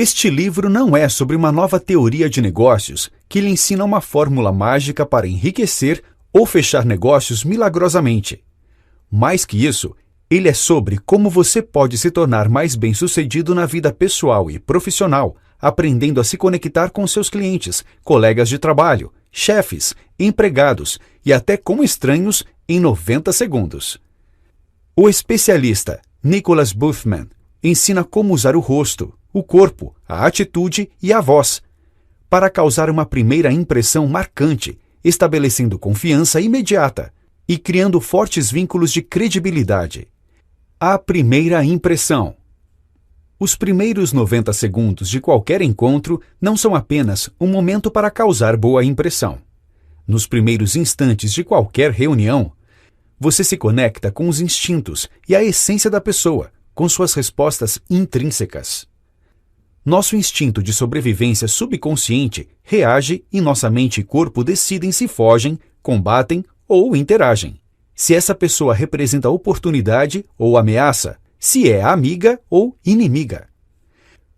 Este livro não é sobre uma nova teoria de negócios que lhe ensina uma fórmula mágica para enriquecer ou fechar negócios milagrosamente. Mais que isso, ele é sobre como você pode se tornar mais bem-sucedido na vida pessoal e profissional, aprendendo a se conectar com seus clientes, colegas de trabalho, chefes, empregados e até com estranhos em 90 segundos. O especialista Nicholas Boothman ensina como usar o rosto, o corpo, a atitude e a voz para causar uma primeira impressão marcante, estabelecendo confiança imediata e criando fortes vínculos de credibilidade. A primeira impressão. Os primeiros 90 segundos de qualquer encontro não são apenas um momento para causar boa impressão. Nos primeiros instantes de qualquer reunião, você se conecta com os instintos e a essência da pessoa, com suas respostas intrínsecas. Nosso instinto de sobrevivência subconsciente reage e nossa mente e corpo decidem se fogem, combatem ou interagem. Se essa pessoa representa oportunidade ou ameaça, se é amiga ou inimiga.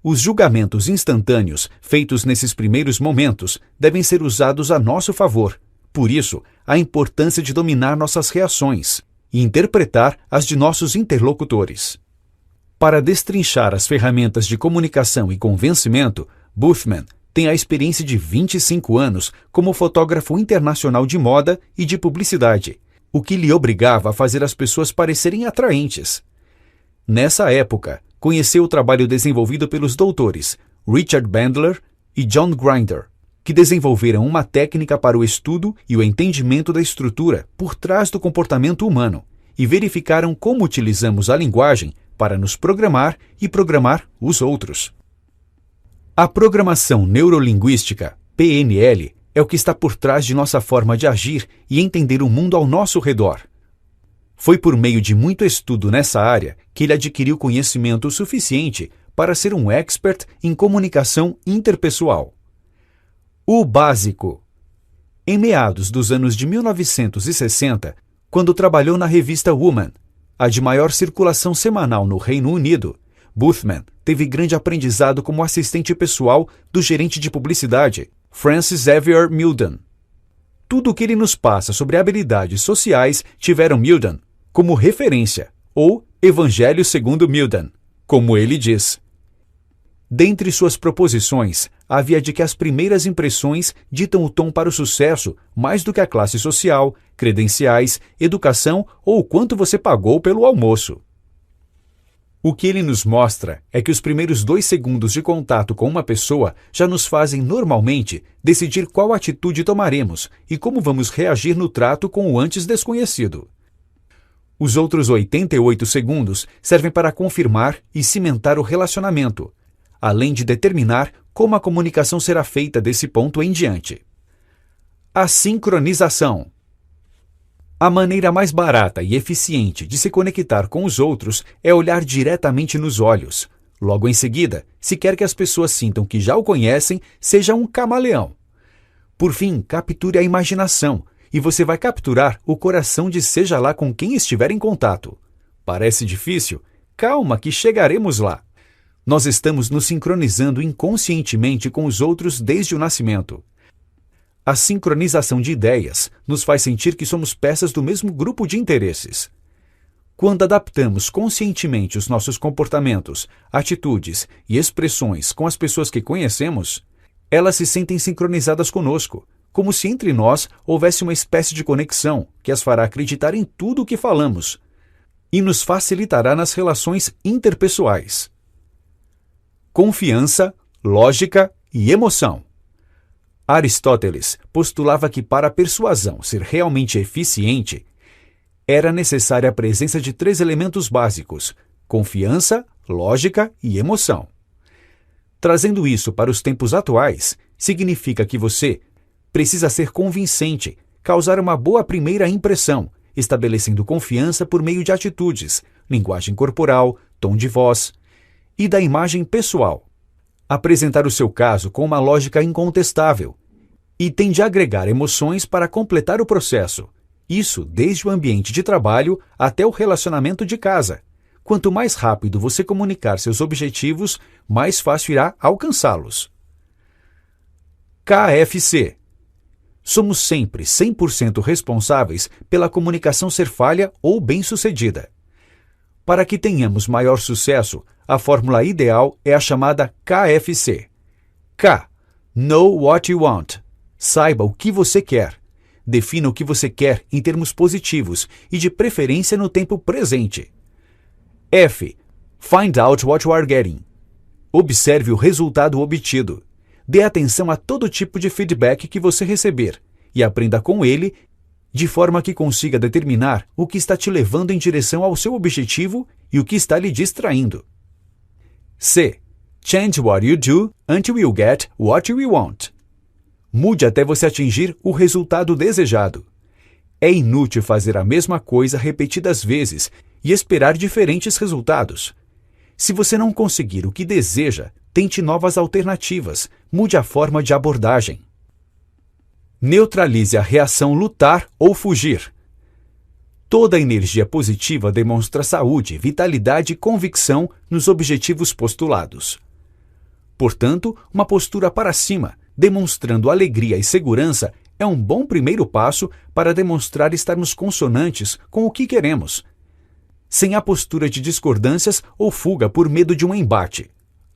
Os julgamentos instantâneos feitos nesses primeiros momentos devem ser usados a nosso favor. Por isso, a importância de dominar nossas reações e interpretar as de nossos interlocutores. Para destrinchar as ferramentas de comunicação e convencimento, Boothman tem a experiência de 25 anos como fotógrafo internacional de moda e de publicidade, o que lhe obrigava a fazer as pessoas parecerem atraentes. Nessa época, conheceu o trabalho desenvolvido pelos doutores Richard Bandler e John Grinder, que desenvolveram uma técnica para o estudo e o entendimento da estrutura por trás do comportamento humano e verificaram como utilizamos a linguagem para nos programar e programar os outros. A programação neurolinguística, PNL, é o que está por trás de nossa forma de agir e entender o mundo ao nosso redor. Foi por meio de muito estudo nessa área que ele adquiriu conhecimento suficiente para ser um expert em comunicação interpessoal. O básico. Em meados dos anos de 1960, quando trabalhou na revista Woman, a de maior circulação semanal no Reino Unido, Boothman teve grande aprendizado como assistente pessoal do gerente de publicidade, Francis Xavier Milden. Tudo o que ele nos passa sobre habilidades sociais tiveram Milden como referência, ou Evangelho segundo Milden, como ele diz. Dentre suas proposições, havia de que as primeiras impressões ditam o tom para o sucesso mais do que a classe social, credenciais, educação ou o quanto você pagou pelo almoço. O que ele nos mostra é que os primeiros 2 segundos de contato com uma pessoa já nos fazem normalmente decidir qual atitude tomaremos e como vamos reagir no trato com o antes desconhecido. Os outros 88 segundos servem para confirmar e cimentar o relacionamento, além de determinar como a comunicação será feita desse ponto em diante. A sincronização. A maneira mais barata e eficiente de se conectar com os outros é olhar diretamente nos olhos. Logo em seguida, se quer que as pessoas sintam que já o conhecem, seja um camaleão. Por fim, capture a imaginação, e você vai capturar o coração de seja lá com quem estiver em contato. Parece difícil? Calma que chegaremos lá. Nós estamos nos sincronizando inconscientemente com os outros desde o nascimento. A sincronização de ideias nos faz sentir que somos peças do mesmo grupo de interesses. Quando adaptamos conscientemente os nossos comportamentos, atitudes e expressões com as pessoas que conhecemos, elas se sentem sincronizadas conosco, como se entre nós houvesse uma espécie de conexão que as fará acreditar em tudo o que falamos e nos facilitará nas relações interpessoais. Confiança, lógica e emoção. Aristóteles postulava que para a persuasão ser realmente eficiente, era necessária a presença de 3 elementos básicos: confiança, lógica e emoção. Trazendo isso para os tempos atuais, significa que você precisa ser convincente, causar uma boa primeira impressão, estabelecendo confiança por meio de atitudes, linguagem corporal, tom de voz e da imagem pessoal. Apresentar o seu caso com uma lógica incontestável e tem de agregar emoções para completar o processo. Isso desde o ambiente de trabalho até o relacionamento de casa, Quanto mais rápido você comunicar seus objetivos, mais fácil irá alcançá-los. KFC. Somos sempre 100% responsáveis pela comunicação ser falha ou bem-sucedida. Para que tenhamos maior sucesso, a fórmula ideal é a chamada KFC. K. Know what you want. Saiba o que você quer. Defina o que você quer em termos positivos e de preferência no tempo presente. F. Find out what you are getting. Observe o resultado obtido. Dê atenção a todo tipo de feedback que você receber e aprenda com ele de forma que consiga determinar o que está te levando em direção ao seu objetivo e o que está lhe distraindo. C. Change what you do until you get what you want. Mude até você atingir o resultado desejado. É inútil fazer a mesma coisa repetidas vezes e esperar diferentes resultados. Se você não conseguir o que deseja, tente novas alternativas, mude a forma de abordagem. Neutralize a reação lutar ou fugir. Toda energia positiva demonstra saúde, vitalidade e convicção nos objetivos postulados. Portanto, uma postura para cima, demonstrando alegria e segurança, é um bom primeiro passo para demonstrar estarmos consonantes com o que queremos, sem a postura de discordâncias ou fuga por medo de um embate.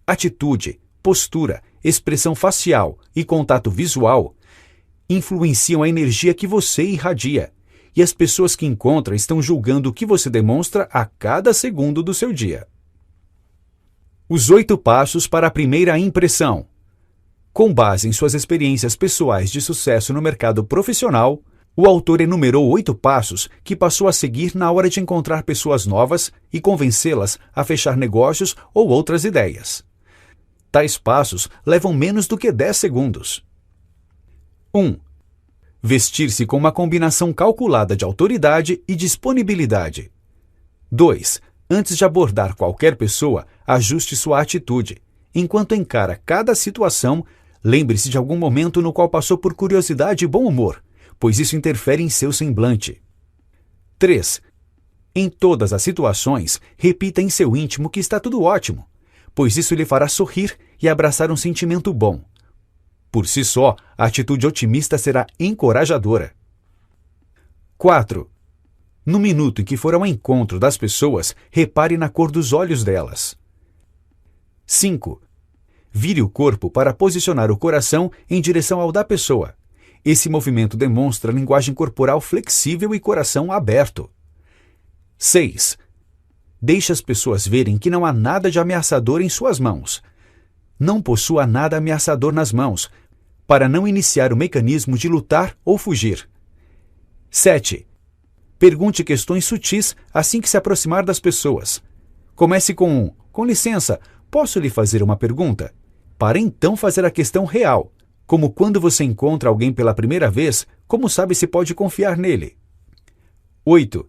Atitude, postura, expressão facial e contato visual influenciam a energia que você irradia, e as pessoas que encontra estão julgando o que você demonstra a cada segundo do seu dia. Os 8 passos para a primeira impressão. Com base em suas experiências pessoais de sucesso no mercado profissional, o autor enumerou 8 passos que passou a seguir na hora de encontrar pessoas novas e convencê-las a fechar negócios ou outras ideias. Tais passos levam menos do que 10 segundos. 1. Vestir-se com uma combinação calculada de autoridade e disponibilidade. 2. Antes de abordar qualquer pessoa, ajuste sua atitude. Enquanto encara cada situação, lembre-se de algum momento no qual passou por curiosidade e bom humor, pois isso interfere em seu semblante. 3. Em todas as situações, repita em seu íntimo que está tudo ótimo, pois isso lhe fará sorrir e abraçar um sentimento bom. Por si só, a atitude otimista será encorajadora. 4. No minuto em que for ao encontro das pessoas, repare na cor dos olhos delas. 5. Vire o corpo para posicionar o coração em direção ao da pessoa. Esse movimento demonstra linguagem corporal flexível e coração aberto. 6. Deixe as pessoas verem que não há nada de ameaçador em suas mãos. Não possua nada ameaçador nas mãos, para não iniciar o mecanismo de lutar ou fugir. 7. Pergunte questões sutis assim que se aproximar das pessoas. Comece com licença, posso lhe fazer uma pergunta? Para então fazer a questão real, como quando você encontra alguém pela primeira vez, como sabe se pode confiar nele? 8.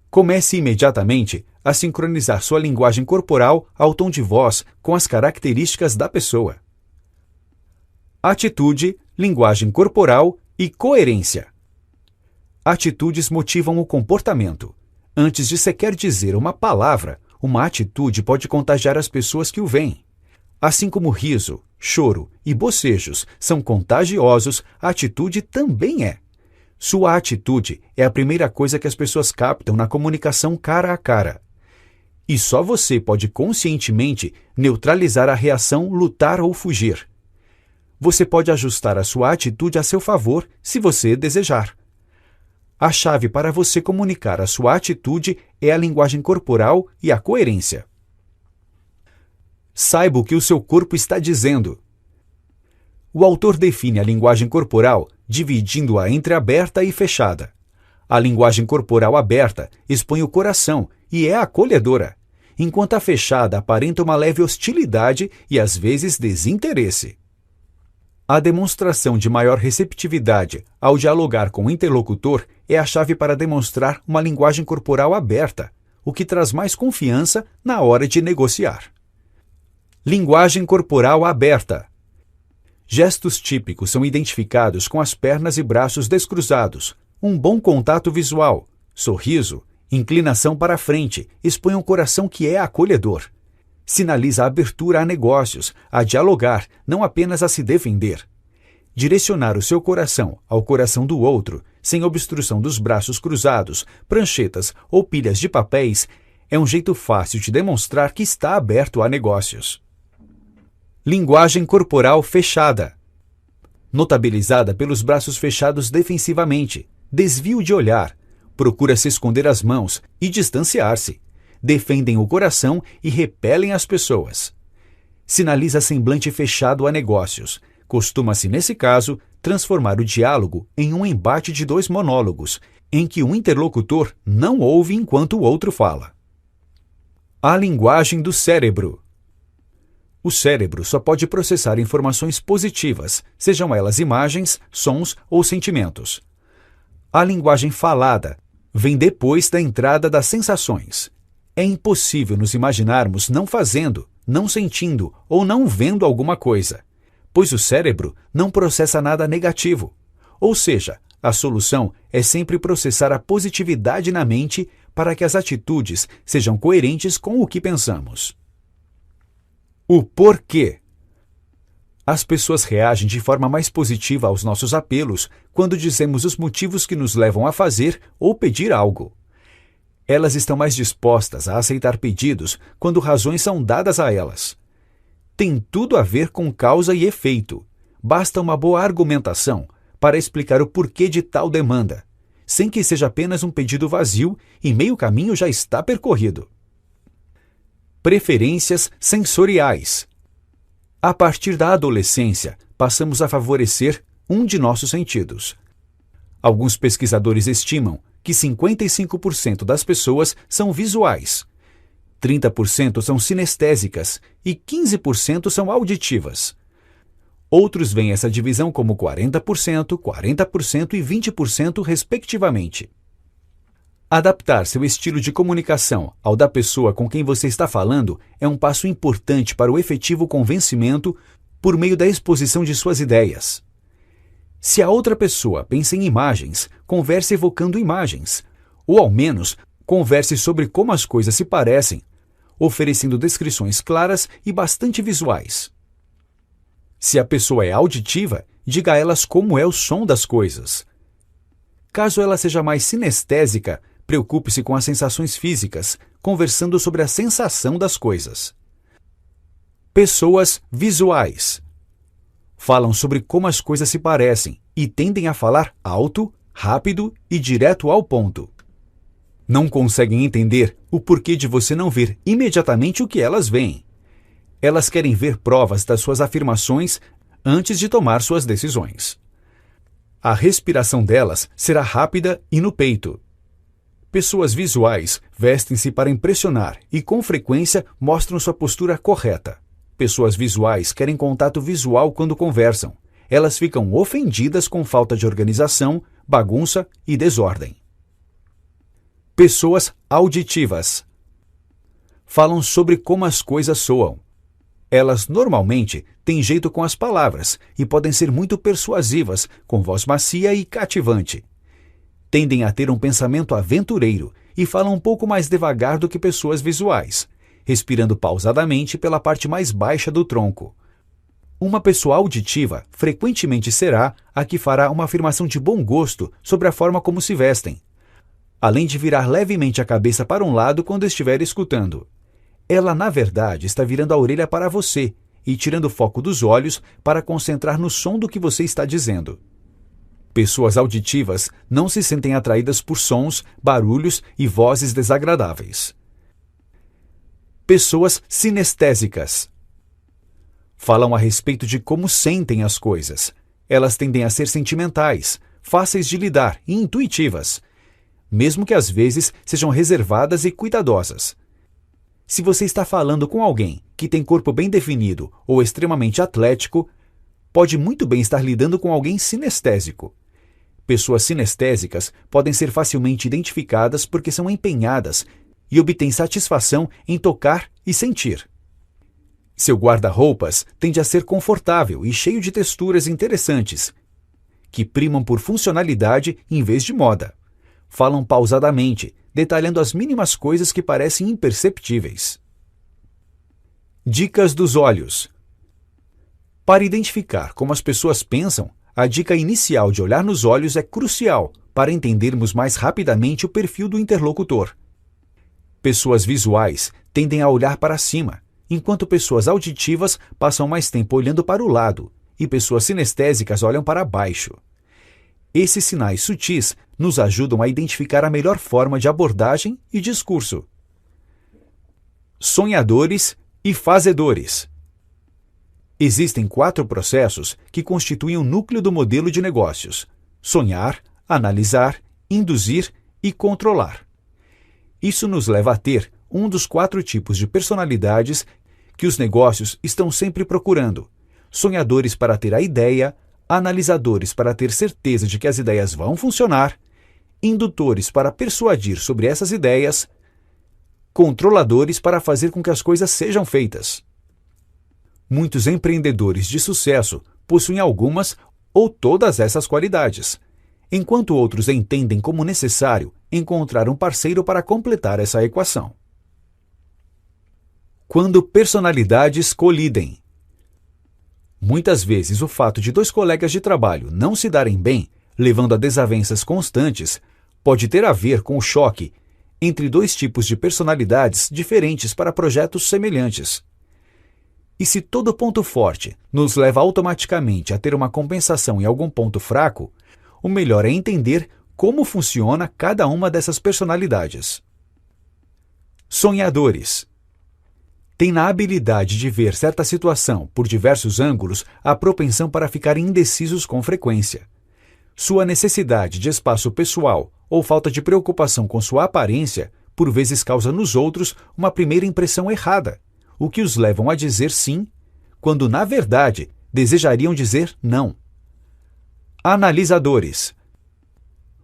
Comece imediatamente a sincronizar sua linguagem corporal ao tom de voz com as características da pessoa. Atitude, linguagem corporal e coerência. Atitudes motivam o comportamento. Antes de sequer dizer uma palavra, uma atitude pode contagiar as pessoas que o veem. Assim como riso, choro e bocejos são contagiosos, a atitude também é. Sua atitude é a primeira coisa que as pessoas captam na comunicação cara a cara. E só você pode conscientemente neutralizar a reação lutar ou fugir. Você pode ajustar a sua atitude a seu favor, se você desejar. A chave para você comunicar a sua atitude é a linguagem corporal e a coerência. Saiba o que o seu corpo está dizendo. O autor define a linguagem corporal dividindo-a entre aberta e fechada. A linguagem corporal aberta expõe o coração e é acolhedora, enquanto a fechada aparenta uma leve hostilidade e às vezes desinteresse. A demonstração de maior receptividade ao dialogar com o interlocutor é a chave para demonstrar uma linguagem corporal aberta, o que traz mais confiança na hora de negociar. Linguagem corporal aberta. Gestos típicos são identificados com as pernas e braços descruzados, um bom contato visual, sorriso Inclinação para a frente expõe um coração que é acolhedor. Sinaliza a abertura a negócios, a dialogar, não apenas a se defender. Direcionar o seu coração ao coração do outro, sem obstrução dos braços cruzados, pranchetas ou pilhas de papéis, é um jeito fácil de demonstrar que está aberto a negócios. Linguagem corporal fechada. Notabilizada pelos braços fechados defensivamente, desvio de olhar, procura se esconder as mãos e distanciar-se. Defendem o coração e repelem as pessoas. Sinaliza semblante fechado a negócios. Costuma-se, nesse caso, transformar o diálogo em um embate de dois monólogos, em que um interlocutor não ouve enquanto o outro fala. A linguagem do cérebro. O cérebro só pode processar informações positivas, sejam elas imagens, sons ou sentimentos. A linguagem falada vem depois da entrada das sensações. É impossível nos imaginarmos não fazendo, não sentindo ou não vendo alguma coisa, pois o cérebro não processa nada negativo. Ou seja, a solução é sempre processar a positividade na mente para que as atitudes sejam coerentes com o que pensamos. O porquê. As pessoas reagem de forma mais positiva aos nossos apelos quando dizemos os motivos que nos levam a fazer ou pedir algo. Elas estão mais dispostas a aceitar pedidos quando razões são dadas a elas. Tem tudo a ver com causa e efeito. Basta uma boa argumentação para explicar o porquê de tal demanda, sem que seja apenas um pedido vazio e meio caminho já está percorrido. Preferências sensoriais. A partir da adolescência, passamos a favorecer um de nossos sentidos. Alguns pesquisadores estimam que 55% das pessoas são visuais, 30% são sinestésicas e 15% são auditivas. Outros veem essa divisão como 40%, 40% e 20% respectivamente. Adaptar seu estilo de comunicação ao da pessoa com quem você está falando é um passo importante para o efetivo convencimento por meio da exposição de suas ideias. Se a outra pessoa pensa em imagens, converse evocando imagens, ou ao menos converse sobre como as coisas se parecem, oferecendo descrições claras e bastante visuais. Se a pessoa é auditiva, diga a elas como é o som das coisas. Caso ela seja mais sinestésica, preocupe-se com as sensações físicas, conversando sobre a sensação das coisas. Pessoas visuais. Falam sobre como as coisas se parecem e tendem a falar alto, rápido e direto ao ponto. Não conseguem entender o porquê de você não ver imediatamente o que elas veem. Elas querem ver provas das suas afirmações antes de tomar suas decisões. A respiração delas será rápida e no peito. Pessoas visuais vestem-se para impressionar e, com frequência, mostram sua postura correta. Pessoas visuais querem contato visual quando conversam. Elas ficam ofendidas com falta de organização, bagunça e desordem. Pessoas auditivas. Falam sobre como as coisas soam. Elas normalmente têm jeito com as palavras e podem ser muito persuasivas, com voz macia e cativante. Tendem a ter um pensamento aventureiro e falam um pouco mais devagar do que pessoas visuais, respirando pausadamente pela parte mais baixa do tronco. Uma pessoa auditiva frequentemente será a que fará uma afirmação de bom gosto sobre a forma como se vestem, além de virar levemente a cabeça para um lado quando estiver escutando. Ela, na verdade, está virando a orelha para você e tirando o foco dos olhos para concentrar no som do que você está dizendo. Pessoas auditivas não se sentem atraídas por sons, barulhos e vozes desagradáveis. Pessoas sinestésicas. Falam a respeito de como sentem as coisas. Elas tendem a ser sentimentais, fáceis de lidar e intuitivas, mesmo que às vezes sejam reservadas e cuidadosas. Se você está falando com alguém que tem corpo bem definido ou extremamente atlético, pode muito bem estar lidando com alguém sinestésico. Pessoas sinestésicas podem ser facilmente identificadas porque são empenhadas e obtêm satisfação em tocar e sentir. Seu guarda-roupas tende a ser confortável e cheio de texturas interessantes, que primam por funcionalidade em vez de moda. Falam pausadamente, detalhando as mínimas coisas que parecem imperceptíveis. Dicas dos olhos. Para identificar como as pessoas pensam, a dica inicial de olhar nos olhos é crucial para entendermos mais rapidamente o perfil do interlocutor. Pessoas visuais tendem a olhar para cima, enquanto pessoas auditivas passam mais tempo olhando para o lado e pessoas sinestésicas olham para baixo. Esses sinais sutis nos ajudam a identificar a melhor forma de abordagem e discurso. Sonhadores e fazedores. Existem 4 processos que constituem o núcleo do modelo de negócios: sonhar, analisar, induzir e controlar. Isso nos leva a ter um dos 4 tipos de personalidades que os negócios estão sempre procurando: sonhadores para ter a ideia, analisadores para ter certeza de que as ideias vão funcionar, indutores para persuadir sobre essas ideias, controladores para fazer com que as coisas sejam feitas. Muitos empreendedores de sucesso possuem algumas ou todas essas qualidades, enquanto outros entendem como necessário encontrar um parceiro para completar essa equação. Quando personalidades colidem. Muitas vezes o fato de 2 colegas de trabalho não se darem bem, levando a desavenças constantes, pode ter a ver com o choque entre 2 tipos de personalidades diferentes para projetos semelhantes. E se todo ponto forte nos leva automaticamente a ter uma compensação em algum ponto fraco, o melhor é entender como funciona cada uma dessas personalidades. Sonhadores. Tem na habilidade de ver certa situação por diversos ângulos a propensão para ficar indecisos com frequência. Sua necessidade de espaço pessoal ou falta de preocupação com sua aparência por vezes causa nos outros uma primeira impressão errada, o que os levam a dizer sim, quando na verdade desejariam dizer não. Analisadores.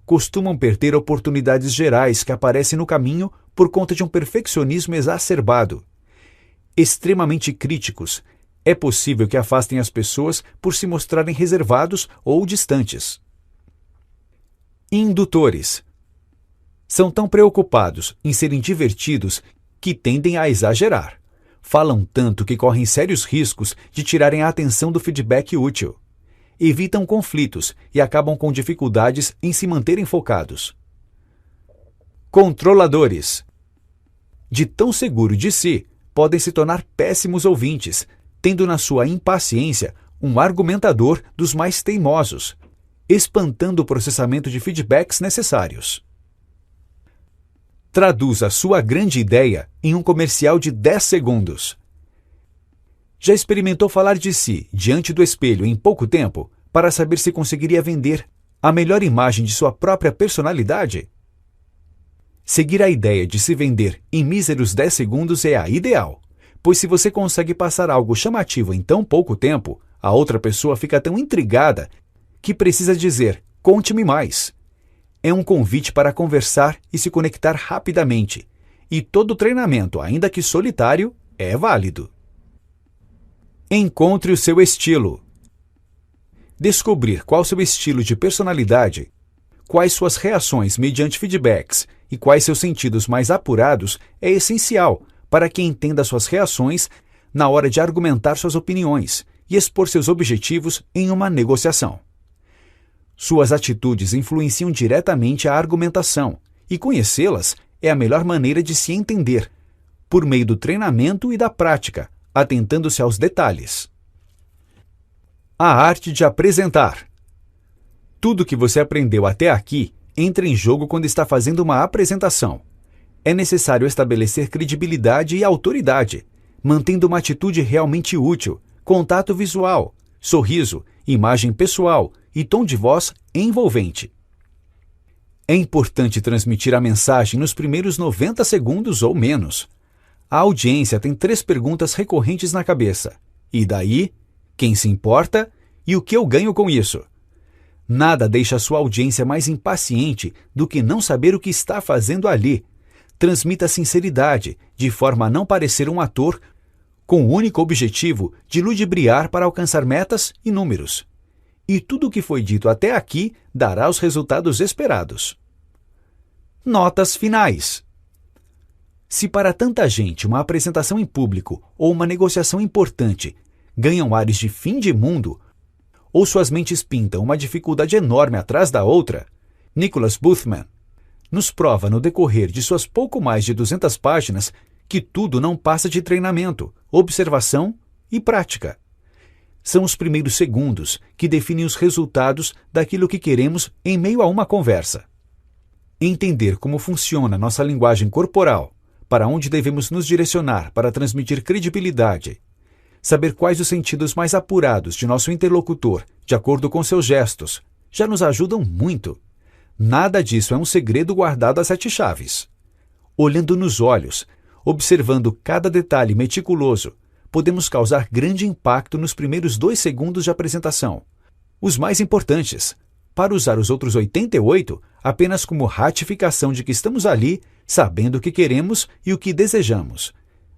Costumam perder oportunidades gerais que aparecem no caminho por conta de um perfeccionismo exacerbado. Extremamente críticos, é possível que afastem as pessoas por se mostrarem reservados ou distantes. Indutores. São tão preocupados em serem divertidos que tendem a exagerar. Falam tanto que correm sérios riscos de tirarem a atenção do feedback útil. Evitam conflitos e acabam com dificuldades em se manterem focados. Controladores. De tão seguro de si, podem se tornar péssimos ouvintes, tendo na sua impaciência um argumentador dos mais teimosos, espantando o processamento de feedbacks necessários. Traduza sua grande ideia em um comercial de 10 segundos. Já experimentou falar de si diante do espelho em pouco tempo para saber se conseguiria vender a melhor imagem de sua própria personalidade? Seguir a ideia de se vender em míseros 10 segundos é a ideal, pois se você consegue passar algo chamativo em tão pouco tempo, a outra pessoa fica tão intrigada que precisa dizer: "Conte-me mais". É um convite para conversar e se conectar rapidamente, e todo treinamento, ainda que solitário, é válido. Encontre o seu estilo. Descobrir qual seu estilo de personalidade, quais suas reações mediante feedbacks e quais seus sentidos mais apurados é essencial para que entenda suas reações na hora de argumentar suas opiniões e expor seus objetivos em uma negociação. Suas atitudes influenciam diretamente a argumentação, e conhecê-las é a melhor maneira de se entender, por meio do treinamento e da prática, atentando-se aos detalhes. A arte de apresentar. Tudo que você aprendeu até aqui entra em jogo quando está fazendo uma apresentação. É necessário estabelecer credibilidade e autoridade, mantendo uma atitude realmente útil, contato visual, sorriso, imagem pessoal e tom de voz envolvente. É importante transmitir a mensagem nos primeiros 90 segundos ou menos. A audiência tem 3 perguntas recorrentes na cabeça. E daí? Quem se importa? E o que eu ganho com isso? Nada deixa a sua audiência mais impaciente do que não saber o que está fazendo ali. Transmita sinceridade, de forma a não parecer um ator com o único objetivo de ludibriar para alcançar metas e números. E tudo o que foi dito até aqui dará os resultados esperados. Notas finais. Se para tanta gente uma apresentação em público ou uma negociação importante ganham ares de fim de mundo, ou suas mentes pintam uma dificuldade enorme atrás da outra, Nicholas Boothman nos prova no decorrer de suas pouco mais de 200 páginas que tudo não passa de treinamento, observação e prática. São os primeiros segundos que definem os resultados daquilo que queremos em meio a uma conversa. Entender como funciona nossa linguagem corporal, para onde devemos nos direcionar para transmitir credibilidade, saber quais os sentidos mais apurados de nosso interlocutor, de acordo com seus gestos, já nos ajudam muito. Nada disso é um segredo guardado a 7 chaves. Olhando nos olhos, observando cada detalhe meticuloso, podemos causar grande impacto nos primeiros 2 segundos de apresentação. Os mais importantes, para usar os outros 88 apenas como ratificação de que estamos ali, sabendo o que queremos e o que desejamos.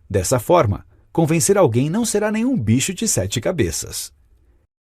Dessa forma, convencer alguém não será nenhum bicho de 7 cabeças.